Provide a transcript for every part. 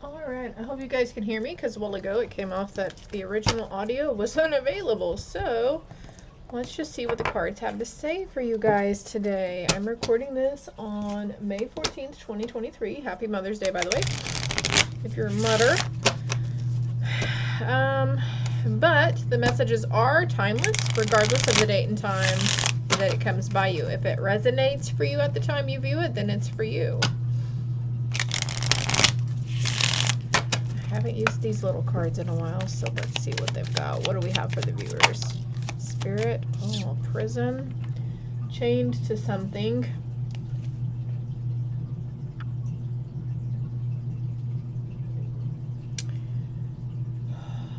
Alright, I hope you guys can hear me because a while ago it came off that the original audio was unavailable. So let's just see what the cards have to say for you guys today. I'm recording this on May 14th, 2023. Happy Mother's Day, by the way, if you're a mother. But the messages are timeless regardless of the date and time that it comes by you. If it resonates for you at the time you view it, then it's for you. I haven't used these little cards in a while, so let's see what they've got. What do we have for the viewers? Spirit, oh, prison, chained to something.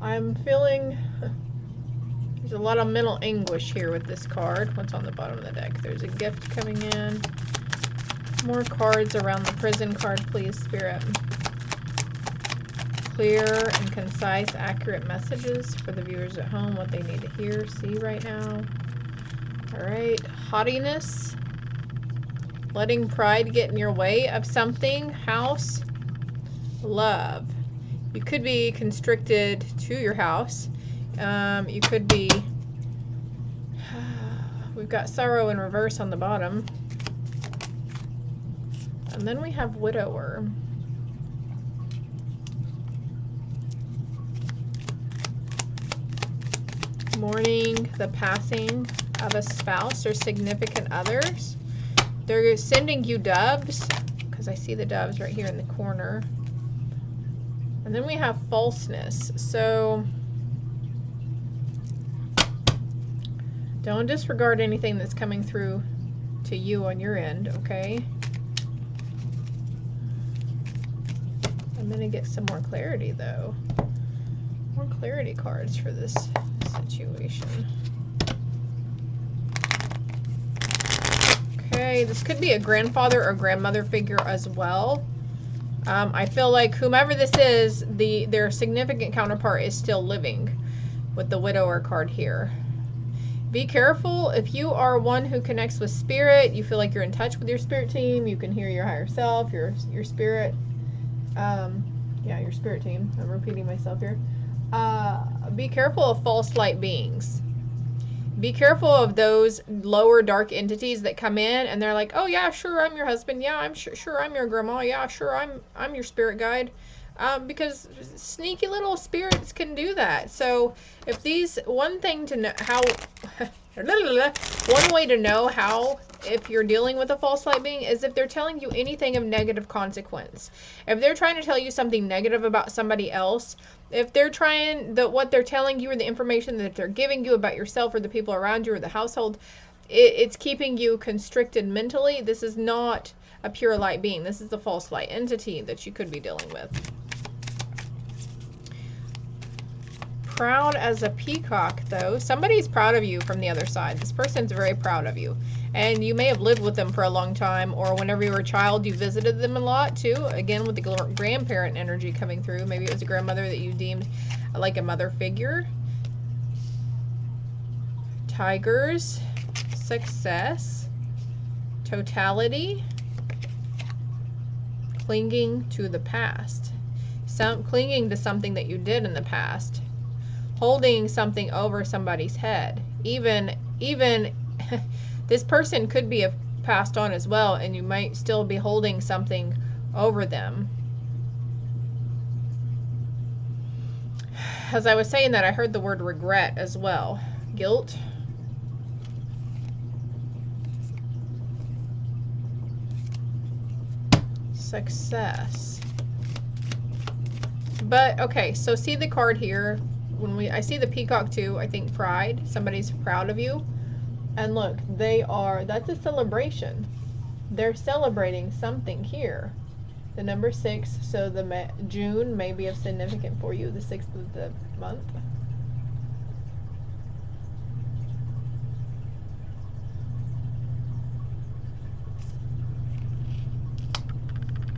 I'm feeling there's a lot of mental anguish here with this card. What's on the bottom of the deck? There's a gift coming in. More cards around the prison card, please, Spirit. Clear and concise, accurate messages for the viewers at home, what they need to hear, see right now. Alright, haughtiness, letting pride get in your way of something, house, love. You could be constricted to your house. You could be, we've got sorrow in reverse on the bottom. And then we have widower. Mourning the passing of a spouse or significant others. They're sending you doves, because I see the doves right here in the corner. And then we have falseness. So don't disregard anything that's coming through to you on your end, okay? I'm going to get some more clarity, though. More clarity cards for this situation. Okay, this could be a grandfather or grandmother figure as well. I feel like whomever this is, their significant counterpart is still living with the widower card here. Be careful if you are one who connects with spirit, you feel like you're in touch with your spirit team, you can hear your higher self, your spirit, yeah, your spirit team. I'm repeating myself here. Be careful of false light beings. Be careful of those lower dark entities that come in and they're like, oh yeah, sure, I'm your husband. Yeah, I'm sure I'm your grandma. Yeah, sure, I'm your spirit guide. Because sneaky little spirits can do that. So if these, one thing to know how, one way to know how, if you're dealing with a false light being, is if they're telling you anything of negative consequence. If they're trying to tell you something negative about somebody else, if they're trying, what they're telling you or the information that they're giving you about yourself or the people around you or the household, it's keeping you constricted mentally. This is not a pure light being. This is a false light entity that you could be dealing with. Proud as a peacock, though. Somebody's proud of you from the other side. This person's very proud of you. And you may have lived with them for a long time, or whenever you were a child, you visited them a lot, too. Again, with the grandparent energy coming through. Maybe it was a grandmother that you deemed like a mother figure. Tigers. Success. Totality. Clinging to the past. Clinging to something that you did in the past. Holding something over somebody's head. Even this person could be passed on as well, and you might still be holding something over them. As I was saying that, I heard the word regret as well. Guilt. Success. But okay, so see the card here. I see the peacock too, I think pride. Somebody's proud of you. And look, that's a celebration. They're celebrating something here. The number 6, so the June may be of significant for you, the 6th of the month.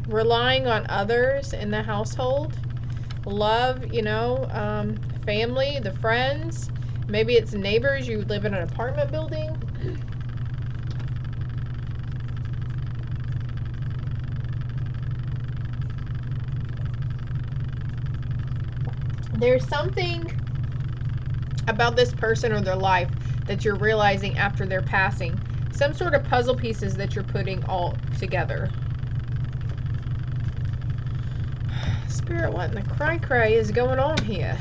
Relying on others in the household. Love, you know, family, the friends. Maybe it's neighbors. You live in an apartment building. There's something about this person or their life that you're realizing after their passing. Some sort of puzzle pieces that you're putting all together. Spirit, what in the cray-cray is going on here?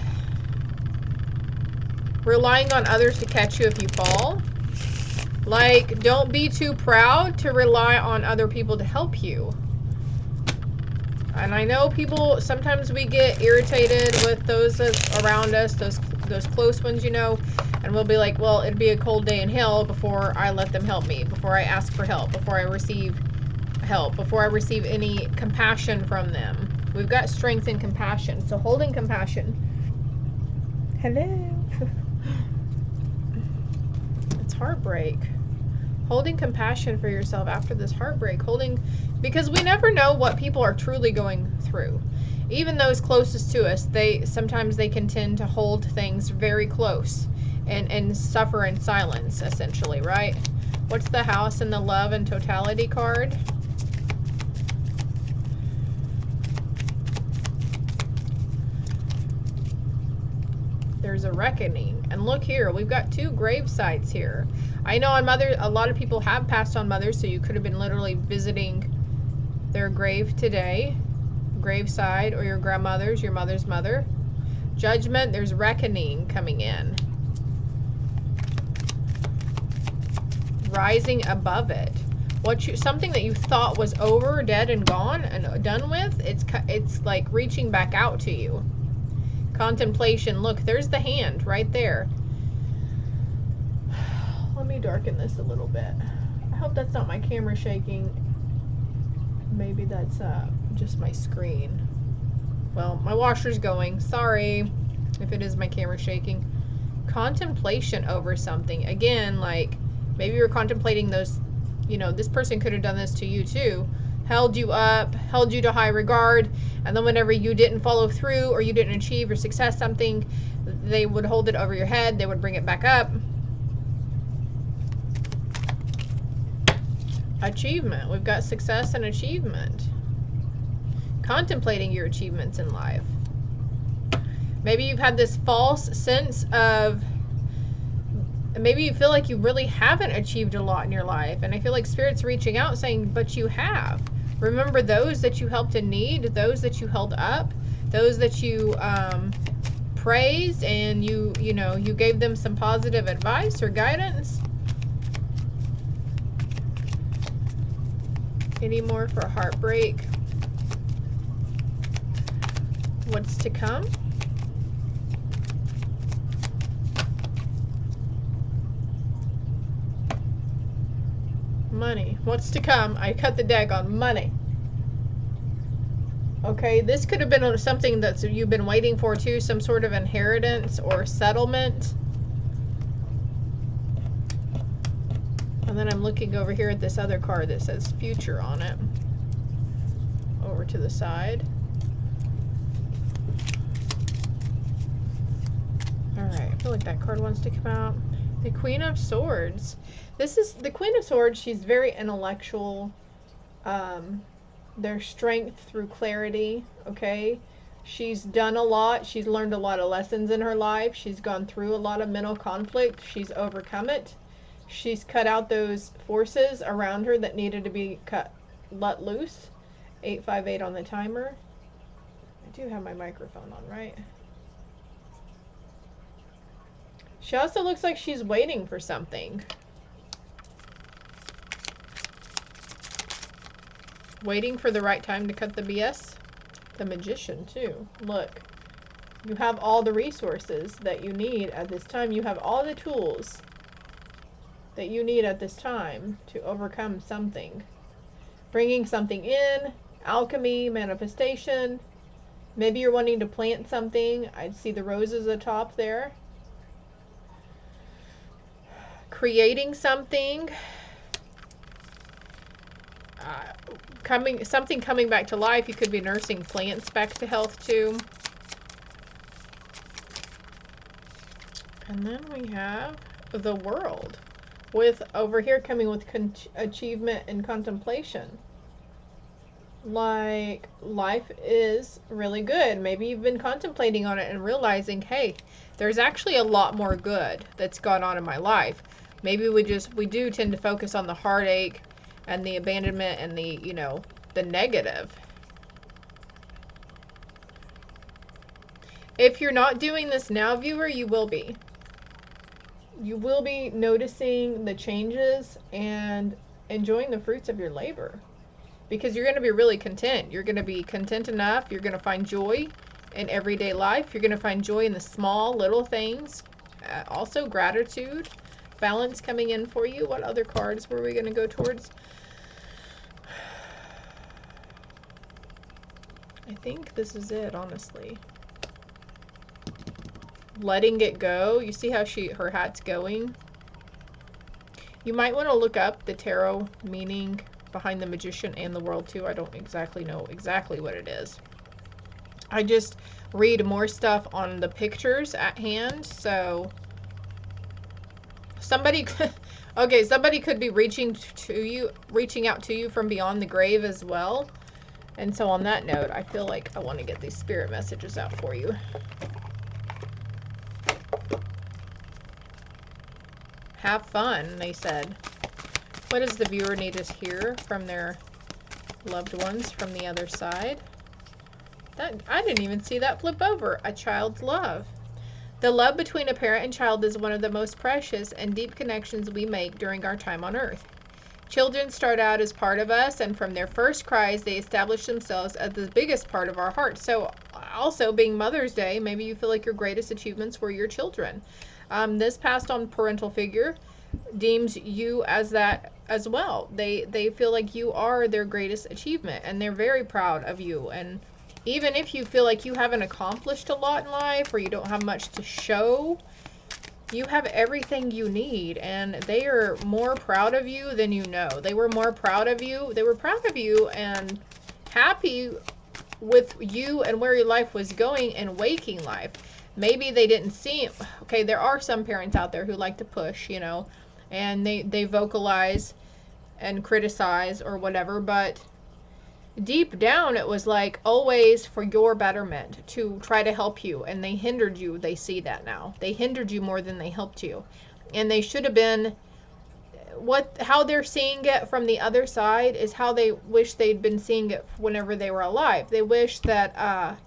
Relying on others to catch you if you fall. Like, don't be too proud to rely on other people to help you. And I know people, sometimes we get irritated with those around us, those close ones, you know, and we'll be like, well, it'd be a cold day in hell before I let them help me, before I ask for help, before I receive help, before I receive any compassion from them. We've got strength and compassion. So holding compassion. Hello. It's heartbreak. Holding compassion for yourself after this heartbreak. Because we never know what people are truly going through. Even those closest to us, sometimes they can tend to hold things very close and suffer in silence, essentially, right? What's the house and the love and totality card? There's a reckoning. And look here, we've got 2 grave sites here. I know on mother, a lot of people have passed on mothers, so you could have been literally visiting their grave today. Graveside, or your grandmother's, your mother's mother. Judgment, there's reckoning coming in. Rising above it. Something that you thought was over, dead and gone and done with, it's like reaching back out to you. Contemplation, look, there's the hand right there. Let me darken this a little bit. I hope that's not my camera shaking. Maybe that's just my screen. Well, my washer's going. Sorry if it is my camera shaking. Contemplation over something. Again, like maybe you're contemplating those, you know, this person could have done this to you too. Held you up, held you to high regard, and then whenever you didn't follow through or you didn't achieve or success something, they would hold it over your head, they would bring it back up. Achievement. We've got success and achievement. Contemplating your achievements in life. Maybe you've had this false sense of, maybe you feel like you really haven't achieved a lot in your life, and I feel like Spirit's reaching out saying, but you have. Remember those that you helped in need, those that you held up, those that you praised, and you gave them some positive advice or guidance. Any more for heartbreak? What's to come? Money. What's to come? I cut the deck on money. Okay, this could have been something that you've been waiting for too, some sort of inheritance or settlement. And then I'm looking over here at this other card that says future on it. Over to the side. Alright, I feel like that card wants to come out. The Queen of Swords. This is the Queen of Swords. She's very intellectual. Their strength through clarity. Okay. She's done a lot. She's learned a lot of lessons in her life. She's gone through a lot of mental conflict. She's overcome it. She's cut out those forces around her that needed to be let loose. 858 on the timer. I do have my microphone on, right? She also looks like she's waiting for something. Waiting for the right time to cut the BS. The Magician, too. Look. You have all the resources that you need at this time. You have all the tools that you need at this time to overcome something. Bringing something in. Alchemy, manifestation. Maybe you're wanting to plant something. I see the roses atop there. Creating something. Something coming back to life. You could be nursing plants back to health too. And then we have the World, with over here coming with achievement and contemplation. like life is really good. Maybe you've been contemplating on it and realizing, hey, there's actually a lot more good that's gone on in my life. Maybe we do tend to focus on the heartache and the abandonment and the, you know, the negative. If you're not doing this now, viewer, you will be. You will be noticing the changes and enjoying the fruits of your labor. Because you're going to be really content. You're going to be content enough. You're going to find joy in everyday life. You're going to find joy in the small, little things. Also, gratitude, balance coming in for you. What other cards were we going to go towards? I think this is it, honestly. Letting it go. You see how her hat's going? You might want to look up the tarot meaning behind the Magician and the World too. I don't exactly know exactly what it is. I just read more stuff on the pictures at hand, so somebody could, okay, somebody could be reaching out to you from beyond the grave as well. And so on that note, I feel like I want to get these spirit messages out for you. Have fun, they said. What does the viewer need to hear from their loved ones from the other side? I didn't even see that flip over. A child's love. The love between a parent and child is one of the most precious and deep connections we make during our time on earth. Children start out as part of us, and from their first cries, they establish themselves as the biggest part of our hearts. So also, being Mother's Day, maybe you feel like your greatest achievements were your children. This passed on parental figure deems you as that as well. They feel like you are their greatest achievement, and they're very proud of you. And even if you feel like you haven't accomplished a lot in life, or you don't have much to show, you have everything you need, and they are more proud of you than you know. They were more proud of you. They were proud of you and happy with you and where your life was going in waking life. Maybe they didn't see it. Okay, there are some parents out there who like to push, you know, and they vocalize and criticize or whatever, but deep down it was like always for your betterment, to try to help you, and they hindered you. They see that now. They hindered you more than they helped you. And they should have been, how they're seeing it from the other side is how they wish they'd been seeing it whenever they were alive. They wish that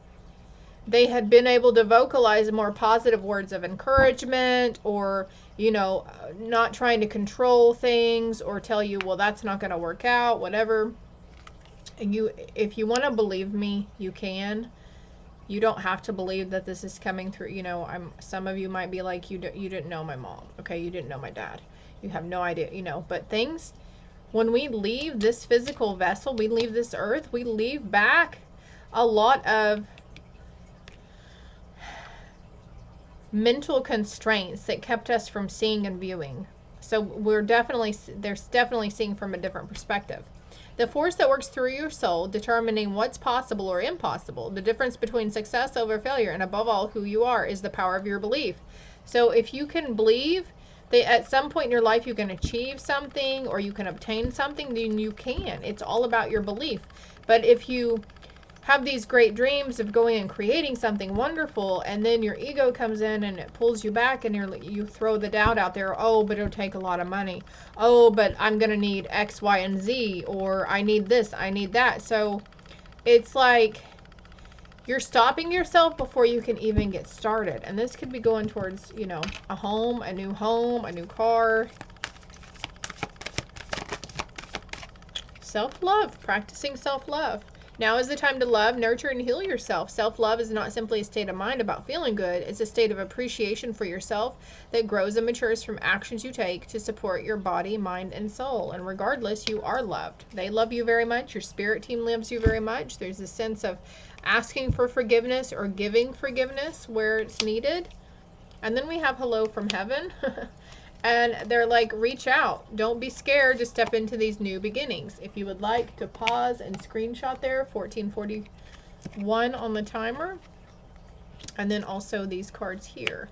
they had been able to vocalize more positive words of encouragement, or, you know, not trying to control things or tell you, well, that's not going to work out, whatever. And if you want to believe me, you can. You don't have to believe that this is coming through. You know, some of you might be like, you didn't know my mom. Okay, you didn't know my dad. You have no idea, you know. But things, when we leave this physical vessel, we leave this earth, we leave back a lot of mental constraints that kept us from seeing and viewing. So they're definitely seeing from a different perspective. The force that works through your soul, determining what's possible or impossible, the difference between success over failure, and above all, who you are, is the power of your belief. So if you can believe that at some point in your life you can achieve something or you can obtain something, then you can. It's all about your belief. But if you have these great dreams of going and creating something wonderful, and then your ego comes in and it pulls you back, and you throw the doubt out there, oh, but it'll take a lot of money, oh, but I'm gonna need X, Y, and Z, or I need this, I need that. So it's like you're stopping yourself before you can even get started. And this could be going towards, you know, a home, a new car. Self-love, practicing self-love. Now is the time to love, nurture, and heal yourself. Self-love is not simply a state of mind about feeling good. It's a state of appreciation for yourself that grows and matures from actions you take to support your body, mind, and soul. And regardless, you are loved. They love you very much. Your spirit team loves you very much. There's a sense of asking for forgiveness or giving forgiveness where it's needed. And then we have hello from heaven. And they're like, reach out. Don't be scared to step into these new beginnings. If you would like to pause and screenshot there, 1441 on the timer. And then also these cards here.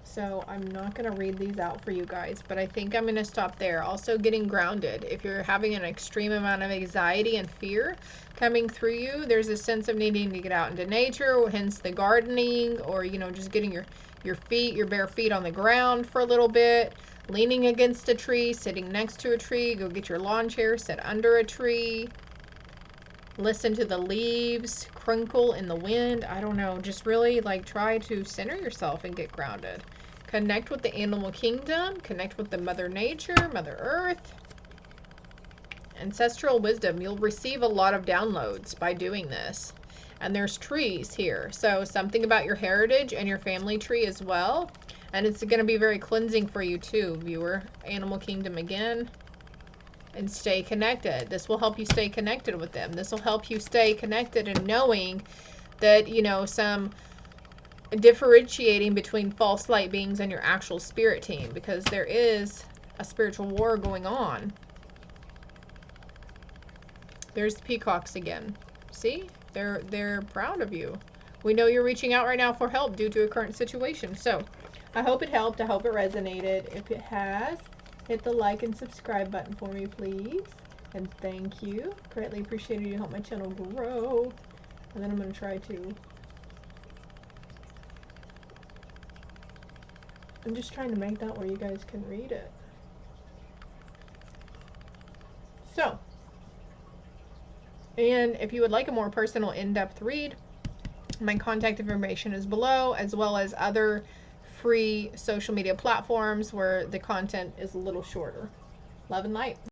So I'm not going to read these out for you guys, but I think I'm going to stop there. Also, getting grounded. If you're having an extreme amount of anxiety and fear coming through you, there's a sense of needing to get out into nature, hence the gardening, or, you know, just getting your feet, your bare feet on the ground for a little bit, leaning against a tree, sitting next to a tree, go get your lawn chair, sit under a tree, listen to the leaves crinkle in the wind. I don't know, just really like try to center yourself and get grounded. Connect with the animal kingdom, connect with the Mother Nature, Mother Earth. Ancestral wisdom, you'll receive a lot of downloads by doing this. And there's trees here, so something about your heritage and your family tree as well. And it's going to be very cleansing for you too, viewer. Animal kingdom again. And stay connected. This will help you stay connected with them. This will help you stay connected and knowing that, you know, some differentiating between false light beings and your actual spirit team, because there is a spiritual war going on. There's the peacocks again. See? They're proud of you. We know you're reaching out right now for help due to a current situation. So, I hope it helped. I hope it resonated. If it has, hit the like and subscribe button for me, please. And thank you. Greatly appreciated. You help my channel grow. And then I'm going to try to... I'm just trying to make that where you guys can read it. So, and if you would like a more personal, in-depth read, my contact information is below, as well as other free social media platforms where the content is a little shorter. Love and light.